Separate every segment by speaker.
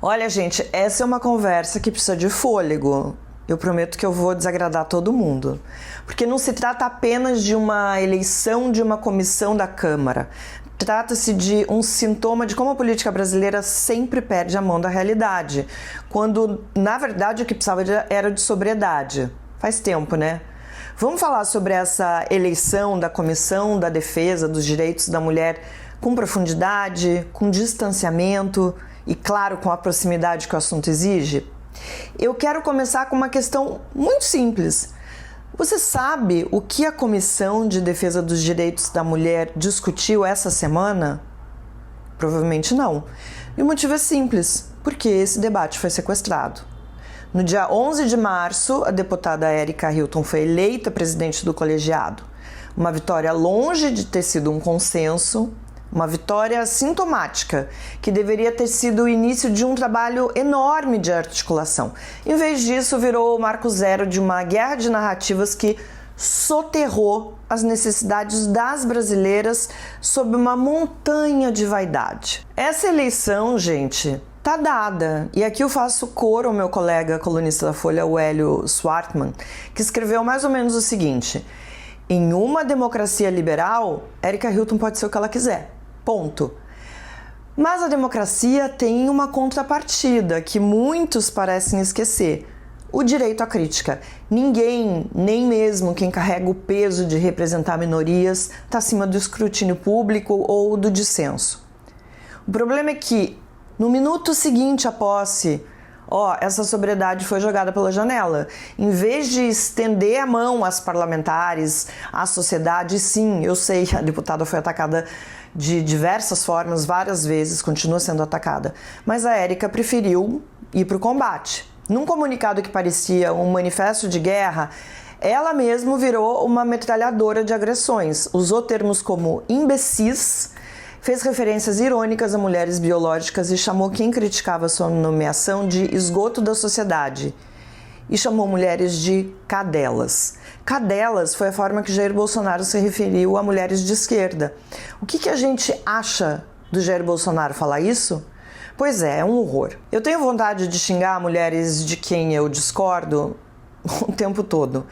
Speaker 1: Olha, gente, essa é uma conversa que precisa de fôlego. Eu prometo que eu vou desagradar todo mundo. Porque não se trata apenas de uma eleição de uma comissão da Câmara. Trata-se de um sintoma de como a política brasileira sempre perde a mão da realidade, quando, na verdade, o que precisava era de sobriedade. Faz tempo, né? Vamos falar sobre essa eleição da Comissão da Defesa dos Direitos da Mulher com profundidade, com distanciamento e, claro, com a proximidade que o assunto exige? Eu quero começar com uma questão muito simples. Você sabe o que a Comissão de Defesa dos Direitos da Mulher discutiu essa semana? Provavelmente não. E o motivo é simples, porque esse debate foi sequestrado. No dia 11 de março, a deputada Erika Hilton foi eleita presidente do colegiado. Uma vitória longe de ter sido um consenso, uma vitória sintomática, que deveria ter sido o início de um trabalho enorme de articulação. Em vez disso, virou o marco zero de uma guerra de narrativas que soterrou as necessidades das brasileiras sob uma montanha de vaidade. Essa eleição, gente, tá dada. E aqui eu faço coro ao meu colega colunista da Folha, o Hélio Swartman, que escreveu mais ou menos o seguinte: em uma democracia liberal, Erika Hilton pode ser o que ela quiser. Ponto. Mas a democracia tem uma contrapartida que muitos parecem esquecer: o direito à crítica. Ninguém, nem mesmo quem carrega o peso de representar minorias, está acima do escrutínio público ou do dissenso. O problema é que, no minuto seguinte à posse, essa sobriedade foi jogada pela janela. Em vez de estender a mão às parlamentares, à sociedade, sim, eu sei, a deputada foi atacada de diversas formas, várias vezes, continua sendo atacada. Mas a Erika preferiu ir para o combate. Num comunicado que parecia um manifesto de guerra, ela mesma virou uma metralhadora de agressões. Usou termos como imbecis, fez referências irônicas a mulheres biológicas e chamou quem criticava sua nomeação de esgoto da sociedade. E chamou mulheres de cadelas. Cadelas foi a forma que Jair Bolsonaro se referiu a mulheres de esquerda. O que a gente acha do Jair Bolsonaro falar isso? Pois é um horror. Eu tenho vontade de xingar mulheres de quem eu discordo o tempo todo.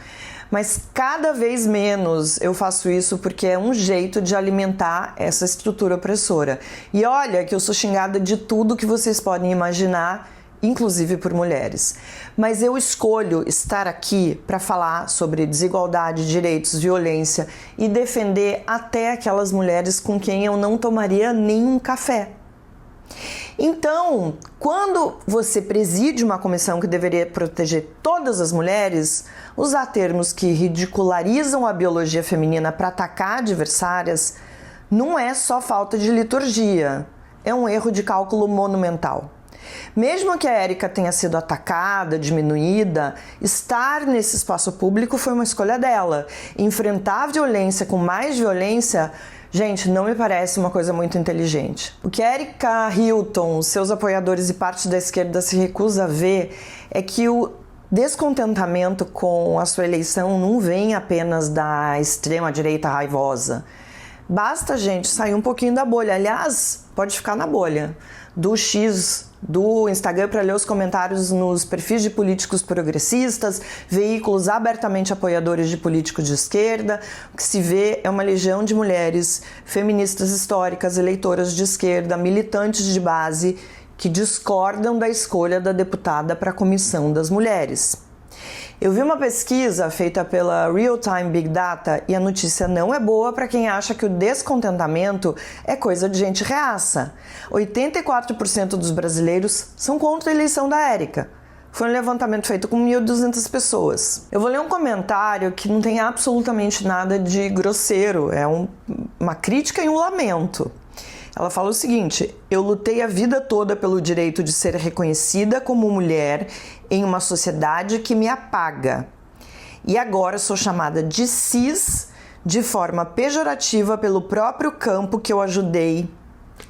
Speaker 1: Mas cada vez menos eu faço isso porque é um jeito de alimentar essa estrutura opressora. E olha que eu sou xingada de tudo que vocês podem imaginar, inclusive por mulheres. Mas eu escolho estar aqui para falar sobre desigualdade, direitos, violência e defender até aquelas mulheres com quem eu não tomaria nenhum café. Então, quando você preside uma comissão que deveria proteger todas as mulheres, usar termos que ridicularizam a biologia feminina para atacar adversárias não é só falta de liturgia, é um erro de cálculo monumental. Mesmo que a Erika tenha sido atacada, diminuída, estar nesse espaço público foi uma escolha dela. Enfrentar a violência com mais violência, gente, não me parece uma coisa muito inteligente. O que a Erika Hilton, seus apoiadores e parte da esquerda se recusa a ver é que o descontentamento com a sua eleição não vem apenas da extrema-direita raivosa. Basta, gente, sair um pouquinho da bolha. Aliás, pode ficar na bolha do X do Instagram para ler os comentários nos perfis de políticos progressistas, veículos abertamente apoiadores de políticos de esquerda. O que se vê é uma legião de mulheres feministas históricas, eleitoras de esquerda, militantes de base que discordam da escolha da deputada para a Comissão das Mulheres. Eu vi uma pesquisa feita pela Real Time Big Data e a notícia não é boa para quem acha que o descontentamento é coisa de gente reaça. 84% dos brasileiros são contra a eleição da Erika. Foi um levantamento feito com 1.200 pessoas. Eu vou ler um comentário que não tem absolutamente nada de grosseiro, é uma crítica e um lamento. Ela fala o seguinte: eu lutei a vida toda pelo direito de ser reconhecida como mulher em uma sociedade que me apaga. E agora sou chamada de cis de forma pejorativa pelo próprio campo que eu ajudei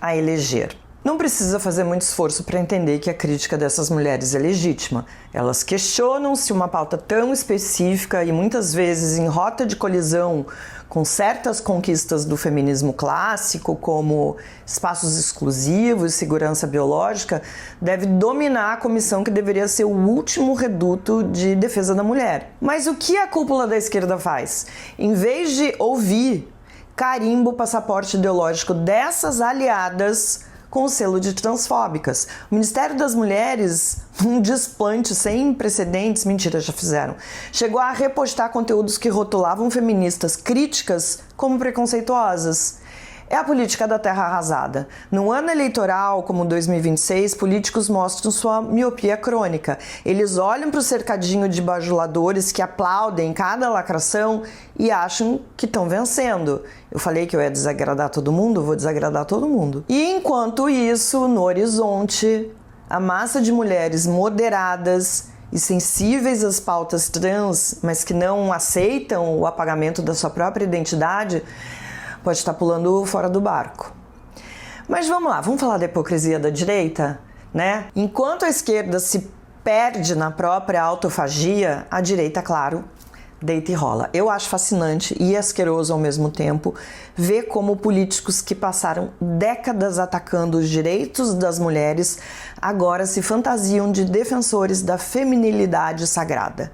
Speaker 1: a eleger. Não precisa fazer muito esforço para entender que a crítica dessas mulheres é legítima. Elas questionam se uma pauta tão específica e muitas vezes em rota de colisão com certas conquistas do feminismo clássico, como espaços exclusivos, segurança biológica, deve dominar a comissão que deveria ser o último reduto de defesa da mulher. Mas o que a cúpula da esquerda faz? Em vez de ouvir, carimba o passaporte ideológico dessas aliadas com o selo de transfóbicas. O Ministério das Mulheres, um desplante sem precedentes, mentira, já fizeram, chegou a repostar conteúdos que rotulavam feministas críticas como preconceituosas. É a política da terra arrasada. No ano eleitoral, como 2026, políticos mostram sua miopia crônica. Eles olham para o cercadinho de bajuladores que aplaudem cada lacração e acham que estão vencendo. Eu falei que eu ia desagradar todo mundo, vou desagradar todo mundo. E enquanto isso, no horizonte, a massa de mulheres moderadas e sensíveis às pautas trans, mas que não aceitam o apagamento da sua própria identidade, pode estar pulando fora do barco. Mas vamos lá, vamos falar da hipocrisia da direita, né? Enquanto a esquerda se perde na própria autofagia, a direita, claro, deita e rola. Eu acho fascinante e asqueroso ao mesmo tempo ver como políticos que passaram décadas atacando os direitos das mulheres agora se fantasiam de defensores da feminilidade sagrada.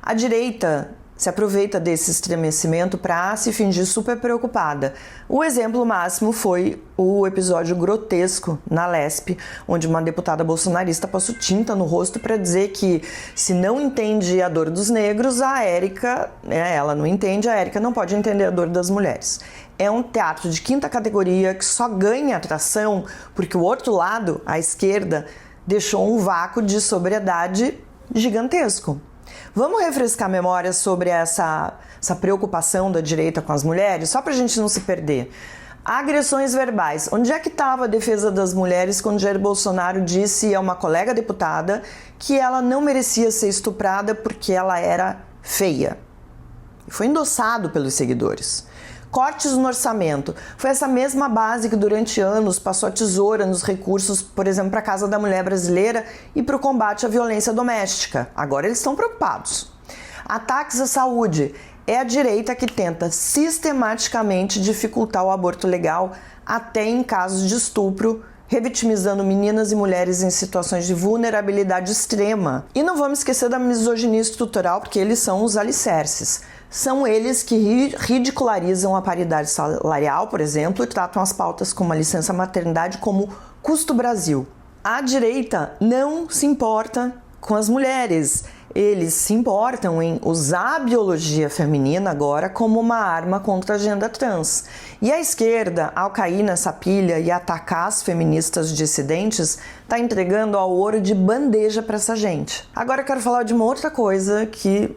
Speaker 1: A direita se aproveita desse estremecimento para se fingir super preocupada. O exemplo máximo foi o episódio grotesco na Lesp, onde uma deputada bolsonarista passou tinta no rosto para dizer que se não entende a dor dos negros, a Érica, ela não entende, a Érica não pode entender a dor das mulheres. É um teatro de quinta categoria que só ganha atração porque o outro lado, a esquerda, deixou um vácuo de sobriedade gigantesco. Vamos refrescar a memória sobre essa preocupação da direita com as mulheres, só para a gente não se perder. Agressões verbais. Onde é que estava a defesa das mulheres quando Jair Bolsonaro disse a uma colega deputada que ela não merecia ser estuprada porque ela era feia? E foi endossado pelos seguidores. Cortes no orçamento. Foi essa mesma base que durante anos passou a tesoura nos recursos, por exemplo, para a Casa da Mulher Brasileira e para o combate à violência doméstica. Agora eles estão preocupados. Ataques à saúde. É a direita que tenta sistematicamente dificultar o aborto legal até em casos de estupro, revitimizando meninas e mulheres em situações de vulnerabilidade extrema. E não vamos esquecer da misoginia estrutural, porque eles são os alicerces. São eles que ridicularizam a paridade salarial, por exemplo, e tratam as pautas como a licença maternidade como custo Brasil. A direita não se importa com as mulheres. Eles se importam em usar a biologia feminina agora como uma arma contra a agenda trans. E a esquerda, ao cair nessa pilha e atacar as feministas dissidentes, está entregando ao ouro de bandeja para essa gente. Agora eu quero falar de uma outra coisa que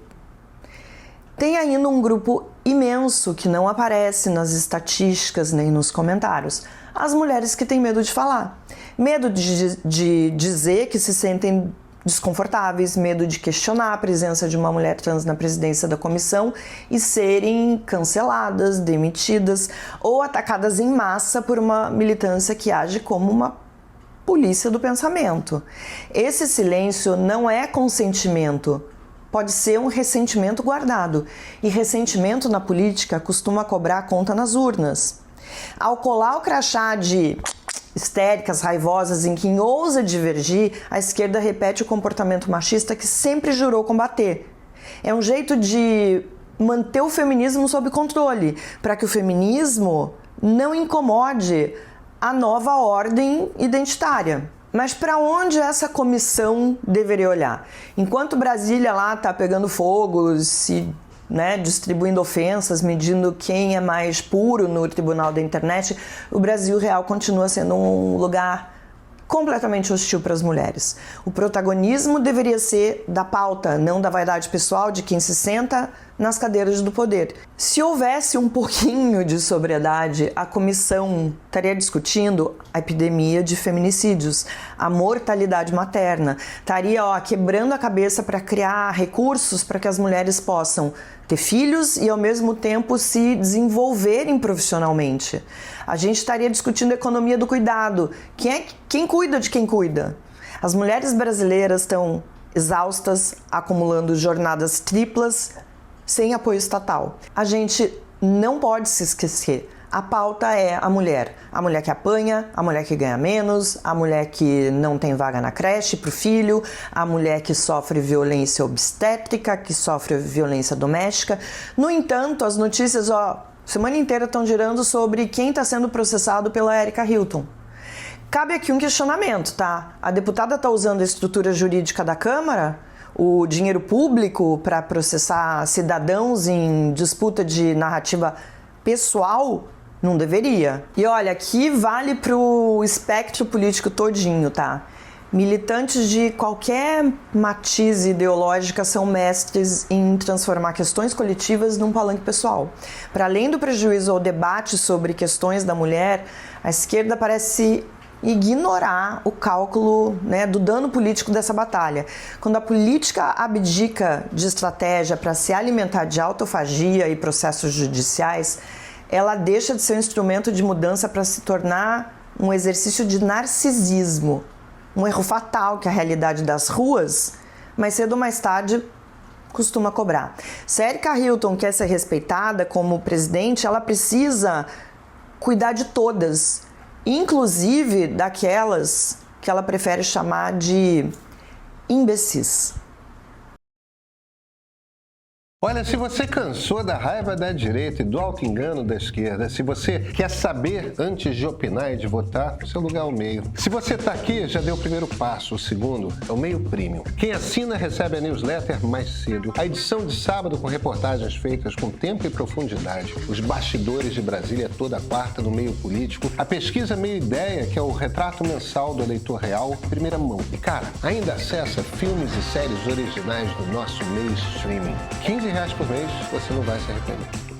Speaker 1: tem ainda um grupo imenso que não aparece nas estatísticas nem nos comentários. As mulheres que têm medo de falar. Medo de dizer que se sentem desconfortáveis, medo de questionar a presença de uma mulher trans na presidência da comissão e serem canceladas, demitidas ou atacadas em massa por uma militância que age como uma polícia do pensamento. Esse silêncio não é consentimento, pode ser um ressentimento guardado, e ressentimento na política costuma cobrar a conta nas urnas. Ao colar o crachá de histéricas, raivosas, em quem ousa divergir, a esquerda repete o comportamento machista que sempre jurou combater. É um jeito de manter o feminismo sob controle, para que o feminismo não incomode a nova ordem identitária. Mas para onde essa comissão deveria olhar? Enquanto Brasília lá está pegando fogo, distribuindo ofensas, medindo quem é mais puro no tribunal da internet, o Brasil real continua sendo um lugar completamente hostil para as mulheres. O protagonismo deveria ser da pauta, não da vaidade pessoal de quem se senta nas cadeiras do poder. Se houvesse um pouquinho de sobriedade, a comissão estaria discutindo a epidemia de feminicídios, a mortalidade materna, estaria quebrando a cabeça para criar recursos para que as mulheres possam ter filhos e ao mesmo tempo se desenvolverem profissionalmente. A gente estaria discutindo a economia do cuidado. Quem cuida de quem cuida? As mulheres brasileiras estão exaustas, acumulando jornadas triplas, sem apoio estatal. A gente não pode se esquecer. A pauta é a mulher que apanha, a mulher que ganha menos, a mulher que não tem vaga na creche para o filho, a mulher que sofre violência obstétrica, que sofre violência doméstica. No entanto, as notícias, semana inteira estão girando sobre quem está sendo processado pela Erika Hilton. Cabe aqui um questionamento, tá? A deputada está usando a estrutura jurídica da Câmara, o dinheiro público, para processar cidadãos em disputa de narrativa pessoal? Não deveria. E olha, aqui vale pro espectro político todinho, tá? Militantes de qualquer matiz ideológica são mestres em transformar questões coletivas num palanque pessoal. Para além do prejuízo ao debate sobre questões da mulher, a esquerda parece ignorar o cálculo, do dano político dessa batalha. Quando a política abdica de estratégia para se alimentar de autofagia e processos judiciais, ela deixa de ser um instrumento de mudança para se tornar um exercício de narcisismo. Um erro fatal que a realidade das ruas, mais cedo ou mais tarde, costuma cobrar. Se a Erika Hilton quer ser respeitada como presidente, ela precisa cuidar de todas, inclusive daquelas que ela prefere chamar de imbecis.
Speaker 2: Olha, se você cansou da raiva da direita e do auto-engano da esquerda, se você quer saber antes de opinar e de votar, seu lugar é o meio. Se você está aqui, já deu o primeiro passo. O segundo é o Meio Premium. Quem assina recebe a newsletter mais cedo. A edição de sábado com reportagens feitas com tempo e profundidade. Os bastidores de Brasília toda quarta no meio político. A pesquisa Meio Ideia, que é o retrato mensal do eleitor real, primeira mão. E cara, ainda acessa filmes e séries originais do nosso meio streaming. R$15 por mês, você não vai se arrepender.